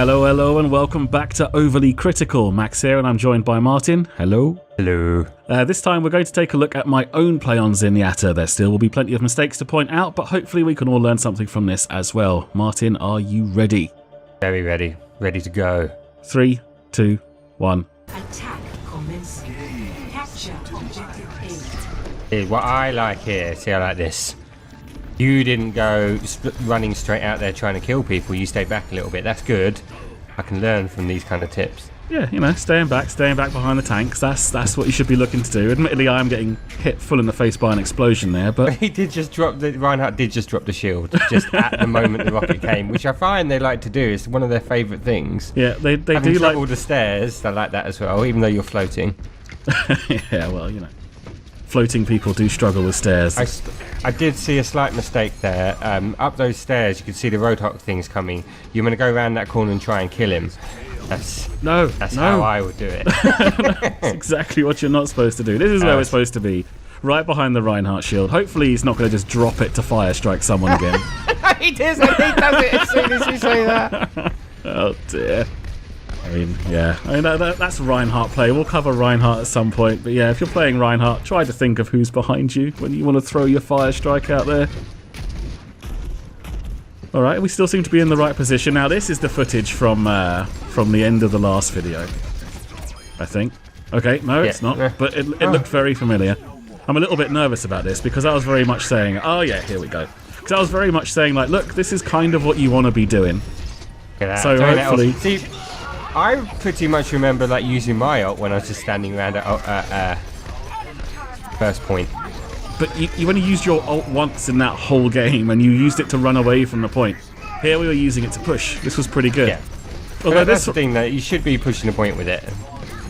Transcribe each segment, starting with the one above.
Hello, hello, and welcome back to Overly Critical. Max here, and I'm joined by Martin. Hello. Hello. This time we're going to take a look at my own play on Zenyatta. There still will be plenty of mistakes to point out, but hopefully we can all learn something from this as well. Martin, are you ready? Very ready. Ready to go. 3, 2, 1. Attack commencing. Capture objective A. Hey, what I like here, see I like this. You didn't go running straight out there trying to kill people. You stayed back a little bit. That's good. I can learn from these kind of tips. Yeah, you know, staying back behind the tanks. That's what you should be looking to do. Admittedly, I am getting hit full in the face by an explosion there, but He did just drop Reinhardt did just drop the shield just at the moment the rocket came, which I find they like to do. It's one of their favourite things. yeah, they Having do like. all the stairs. They like that as well, even though you're floating. Yeah, well, you know, floating people do struggle with stairs. I did see a slight mistake there. Up those stairs, you could see the Roadhog things coming. You're going to go around that corner and try and kill him. That's No, how I would do it. That's exactly what you're not supposed to do. This is where we're supposed to be, right behind the Reinhardt shield. Hopefully he's not going to just drop it to fire strike someone again. He does it as soon as you say that. Oh dear. That's Reinhardt play. We'll cover Reinhardt at some point, but yeah, if you're playing Reinhardt, try to think of who's behind you when you want to throw your fire strike out there. Alright, we still seem to be in the right position. Now this is the footage from the end of the last video, I think. Okay, no, it's not, but it looked very familiar. I'm a little bit nervous about this because I was very much saying, oh yeah, here we go. Because I was very much saying, like, look, this is kind of what you want to be doing. So hopefully... See, I pretty much remember like using my ult when I was just standing around at first point. But you only used your ult once in that whole game, and you used it to run away from the point. Here we were using it to push. This was pretty good. Yeah. Although that's the thing, that you should be pushing the point with it.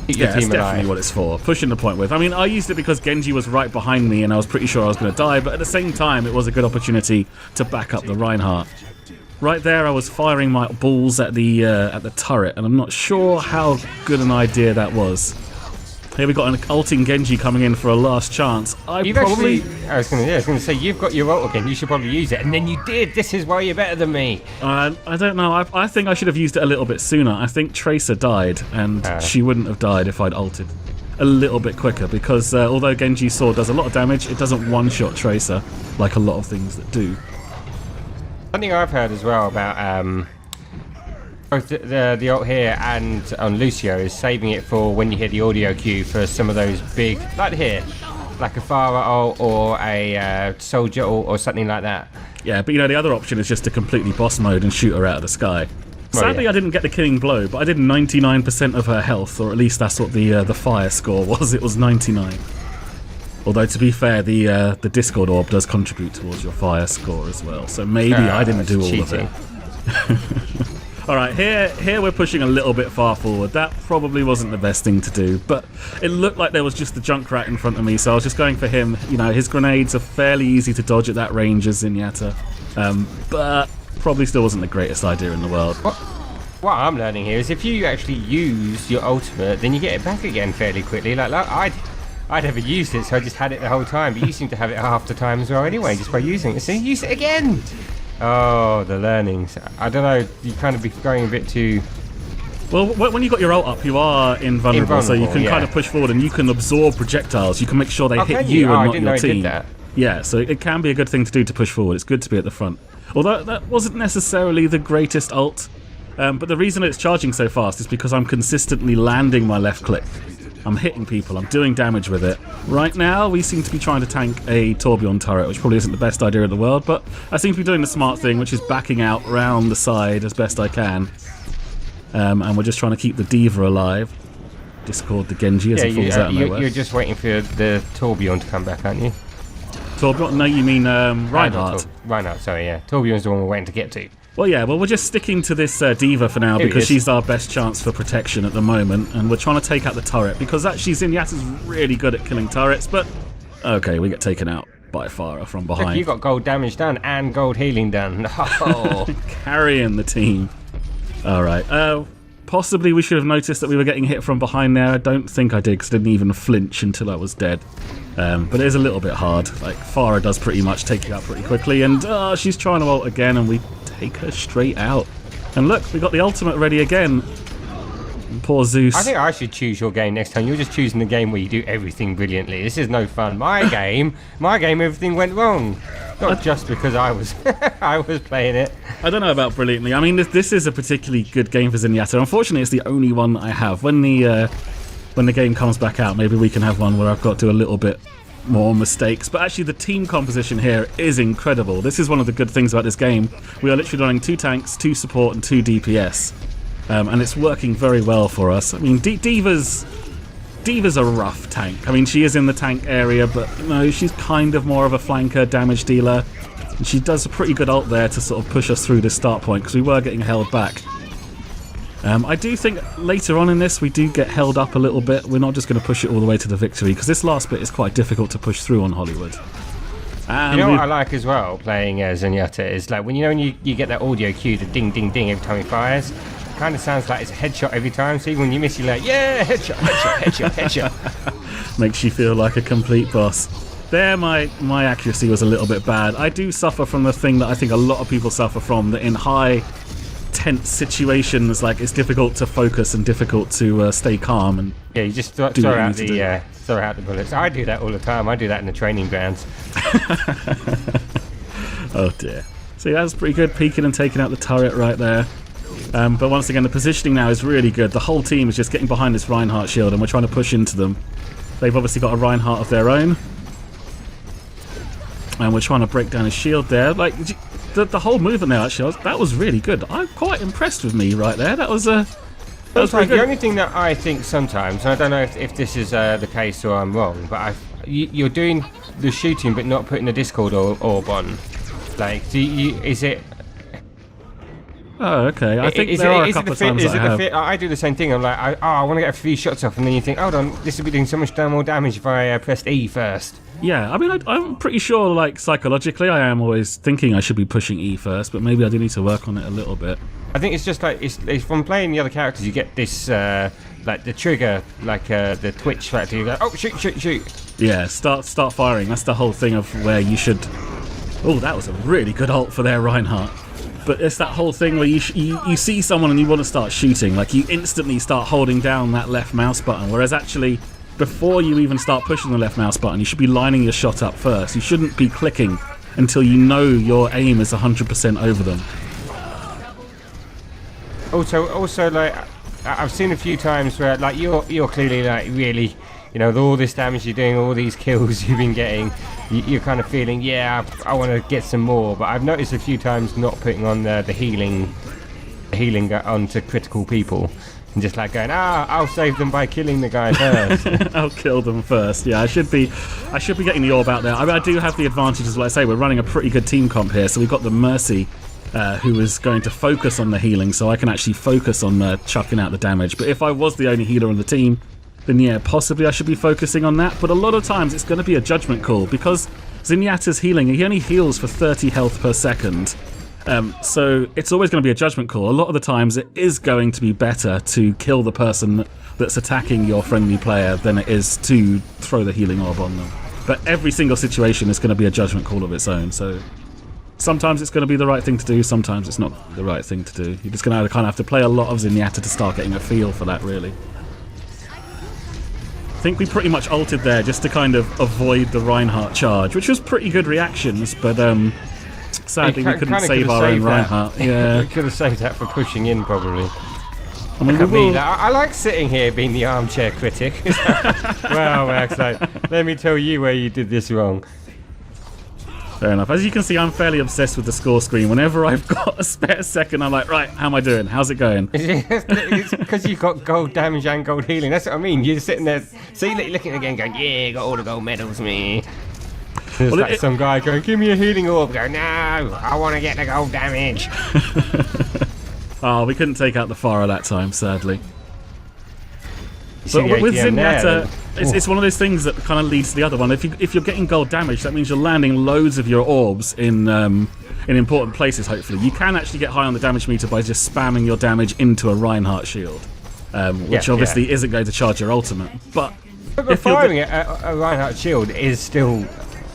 Yeah, that's definitely what it's for. Pushing the point with. I mean, I used it because Genji was right behind me, and I was pretty sure I was going to die. But at the same time, it was a good opportunity to back up the Reinhardt. Right there, I was firing my balls at the turret, and I'm not sure how good an idea that was. Here we got an ulting Genji coming in for a last chance. I was going to say, you've got your ult again. You should probably use it, and then you did. This is why you're better than me. I don't know. I think I should have used it a little bit sooner. I think Tracer died, and she wouldn't have died if I'd ulted a little bit quicker. Because although Genji's sword does a lot of damage, it doesn't one-shot Tracer like a lot of things that do. Something I've heard as well about both the ult here and on Lucio is saving it for when you hit the audio cue for some of those big, like here, like a Pharah ult or a Soldier ult or something like that. Yeah, but you know, the other option is just to completely boss mode and shoot her out of the sky. Sadly, I didn't get the killing blow, but I did 99% of her health, or at least that's what the fire score was. It was 99. Although, to be fair, the Discord orb does contribute towards your fire score as well, so maybe I didn't do all cheating. of it. Alright, here we're pushing a little bit far forward. That probably wasn't the best thing to do, but it looked like there was just the Junkrat in front of me, so I was just going for him. You know, his grenades are fairly easy to dodge at that range as Zenyatta, but probably still wasn't the greatest idea in the world. What I'm learning here is if you actually use your ultimate, then you get it back again fairly quickly. Like I'd never used it, so I just had it the whole time, but you seem to have it half the time as well anyway, just by using it. See, use it again! Oh, the learnings. I don't know, you kind of be going a bit too... Well, when you got your ult up, you are invulnerable, so you can kind of push forward and you can absorb projectiles. You can make sure they hit you and not your team. Did that. Yeah, so it can be a good thing to do to push forward. It's good to be at the front. Although that wasn't necessarily the greatest ult, but the reason it's charging so fast is because I'm consistently landing my left click. I'm hitting people, I'm doing damage with it. Right now, we seem to be trying to tank a Torbjorn turret, which probably isn't the best idea in the world, but I seem to be doing the smart thing, which is backing out round the side as best I can. And we're just trying to keep the Diva alive. Discord the Genji as he falls out of nowhere. You're just waiting for the Torbjorn to come back, aren't you? Torbjorn? No, you mean Reinhardt. Reinhardt, sorry, yeah. Torbjorn's the one we're waiting to get to. Well, yeah, we're just sticking to this Diva for now because she's our best chance for protection at the moment, and we're trying to take out the turret because actually Zenyatta's really good at killing turrets, but okay, we get taken out by Pharah from behind. Look, you got gold damage done and gold healing done. Oh. Carrying the team. Alright, possibly we should have noticed that we were getting hit from behind there. I don't think I did because I didn't even flinch until I was dead. But it is a little bit hard. Like, Pharah does pretty much take you out pretty quickly, and she's trying to ult again, and we take her straight out. And look, we got the ultimate ready again. Poor Zeus. I think I should choose your game next time. You're just choosing the game where you do everything brilliantly. This is no fun. My game, everything went wrong. Not just because I was I was playing it. I don't know about brilliantly. I mean, this is a particularly good game for Zenyatta. Unfortunately, it's the only one I have. When the game comes back out, maybe we can have one where I've got to do a little bit more mistakes. But actually, the team composition here is incredible. This is one of the good things about this game. We are literally running 2 tanks, 2 support, and 2 DPS. And it's working very well for us. I mean, Diva's a rough tank. I mean, she is in the tank area, but no, she's kind of more of a flanker, damage dealer. And she does a pretty good ult there to sort of push us through this start point, because we were getting held back. I do think later on in this, we do get held up a little bit. We're not just going to push it all the way to the victory, because this last bit is quite difficult to push through on Hollywood. And you know what I like as well, playing Zenyatta, is like when you get that audio cue, the ding, ding, ding every time he fires. Kind of sounds like it's a headshot every time, so even when you miss, you're like, yeah, headshot, headshot, headshot, headshot. Makes you feel like a complete boss. There, my accuracy was a little bit bad. I do suffer from the thing that I think a lot of people suffer from, that in high, tense situations, like, it's difficult to focus and difficult to stay calm. And yeah, you just throw out the bullets. I do that all the time. I do that in the training grounds. Oh dear. See, that's pretty good, peeking and taking out the turret right there. But once again, the positioning now is really good. The whole team is just getting behind this Reinhardt shield, and we're trying to push into them. They've obviously got a Reinhardt of their own, and we're trying to break down his shield there. Like the whole movement there, actually, that was really good. I'm quite impressed with me right there. That was pretty good. The only thing that I think sometimes, and I don't know if this is the case or I'm wrong, but you're doing the shooting but not putting the Discord orb on. Like, is it? Oh, okay. I think there are a couple of times I have. I do the same thing. I'm like, I want to get a few shots off, and then you think, hold on, this would be doing so much more damage if I pressed E first. Yeah, I mean, I'm pretty sure, like, psychologically, I am always thinking I should be pushing E first, but maybe I do need to work on it a little bit. I think it's just like, it's from playing the other characters, you get this, like, the trigger, like, the twitch factor. You go, oh, shoot, shoot, shoot. Yeah, start firing. That's the whole thing of where you should... Oh, that was a really good ult for their Reinhardt. But it's that whole thing where you see someone and you want to start shooting. Like, you instantly start holding down that left mouse button. Whereas actually, before you even start pushing the left mouse button, you should be lining your shot up first. You shouldn't be clicking until you know your aim is 100% over them. Also, like, I've seen a few times where, like, you're clearly, like, really, you know, with all this damage you're doing, all these kills you've been getting, you're kind of feeling, yeah, I want to get some more. But I've noticed a few times not putting on the healing onto critical people, and just like going, I'll save them by killing the guy first. I'll kill them first. Yeah, I should be getting the orb out there. I mean, I do have the advantage, as I say, we're running a pretty good team comp here, so we've got the Mercy, who is going to focus on the healing, so I can actually focus on chucking out the damage. But if I was the only healer on the team, then yeah, possibly I should be focusing on that. But a lot of times it's going to be a judgment call, because Zenyatta's healing, he only heals for 30 health per second. So it's always going to be a judgment call. A lot of the times it is going to be better to kill the person that's attacking your friendly player than it is to throw the healing orb on them. But every single situation is going to be a judgment call of its own. So sometimes it's going to be the right thing to do, sometimes it's not the right thing to do. You're just going to kind of have to play a lot of Zenyatta to start getting a feel for that, really. I think we pretty much ulted there just to kind of avoid the Reinhardt charge, which was pretty good reactions, but sadly we couldn't save our own Reinhardt. Yeah, we could have saved that for pushing in, probably. I mean, I like sitting here being the armchair critic. Well, Max, like, let me tell you where you did this wrong. Fair enough. As you can see, I'm fairly obsessed with the score screen. Whenever I've got a spare second, I'm like, right, how am I doing? How's it going? It's because you've got gold damage and gold healing. That's what I mean. You're sitting there, so you're looking again going, yeah, got all the gold medals, me. There's like some guy going, give me a healing orb. Go, no, I want to get the gold damage. Oh, we couldn't take out the Pharah that time, sadly. But with Zenyatta, it's one of those things that kind of leads to the other one. If you're getting gold damage, that means you're landing loads of your orbs in important places, hopefully. You can actually get high on the damage meter by just spamming your damage into a Reinhardt shield, which obviously isn't going to charge your ultimate. But firing a Reinhardt shield is still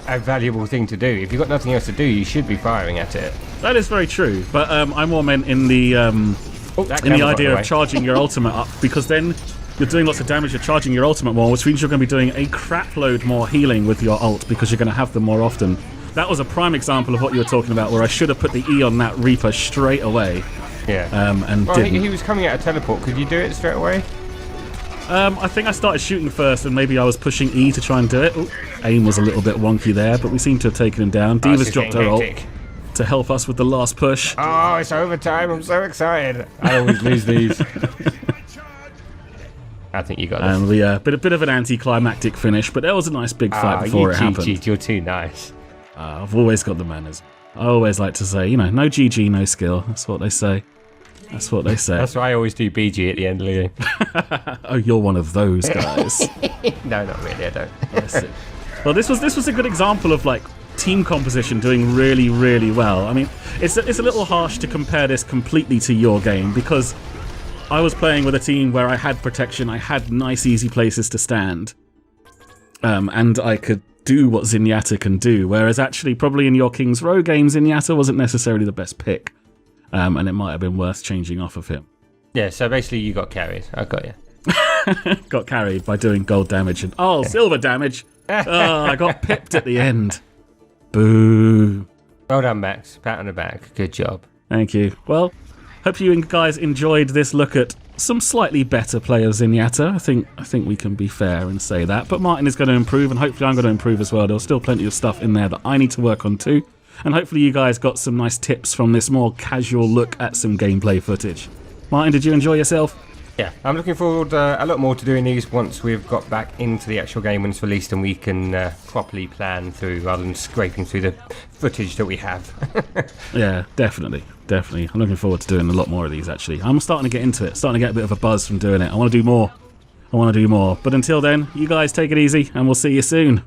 a valuable thing to do. If you've got nothing else to do, you should be firing at it. That is very true, but I more meant in the idea of charging your ultimate up, because then you're doing lots of damage, you're charging your ultimate more, which means you're going to be doing a crap load more healing with your ult, because you're going to have them more often. That was a prime example of what you were talking about, where I should have put the E on that Reaper straight away. Yeah. And well, didn't. he was coming out of teleport. Could you do it straight away? I think I started shooting first, and maybe I was pushing E to try and do it. Ooh, aim was a little bit wonky there, but we seem to have taken him down. Diva's dropped her ult to help us with the last push. Oh, it's overtime. I'm so excited. I always lose these. I think you got this. And we bit of an anticlimactic finish, but there was a nice big fight before it happened. You're too nice. I've always got the manners. I always like to say, no GG, no skill. That's what they say. That's what they say. That's why I always do BG at the end of the game. Oh, you're one of those guys. No, not really. I don't. Yes. Well, this was a good example of like team composition doing really, really well. I mean, it's a little harsh to compare this completely to your game, because I was playing with a team where I had protection, I had nice, easy places to stand, and I could do what Zenyatta can do, whereas actually probably in your King's Row game, Zenyatta wasn't necessarily the best pick, and it might have been worth changing off of him. Yeah, so basically you got carried. I got you. Got carried by doing gold damage and silver damage. I got pipped at the end. Boo. Well done, Max. Pat on the back. Good job. Thank you. Well, hope you guys enjoyed this look at some slightly better players in Yatta. I think we can be fair and say that. But Martin is going to improve, and hopefully I'm going to improve as well. There's still plenty of stuff in there that I need to work on too. And hopefully you guys got some nice tips from this more casual look at some gameplay footage. Martin, did you enjoy yourself? Yeah, I'm looking forward a lot more to doing these once we've got back into the actual game when it's released and we can properly plan through rather than scraping through the footage that we have. Yeah, definitely. I'm looking forward to doing a lot more of these, actually. I'm starting to get into it, starting to get a bit of a buzz from doing it. I want to do more. But until then, you guys take it easy, and we'll see you soon.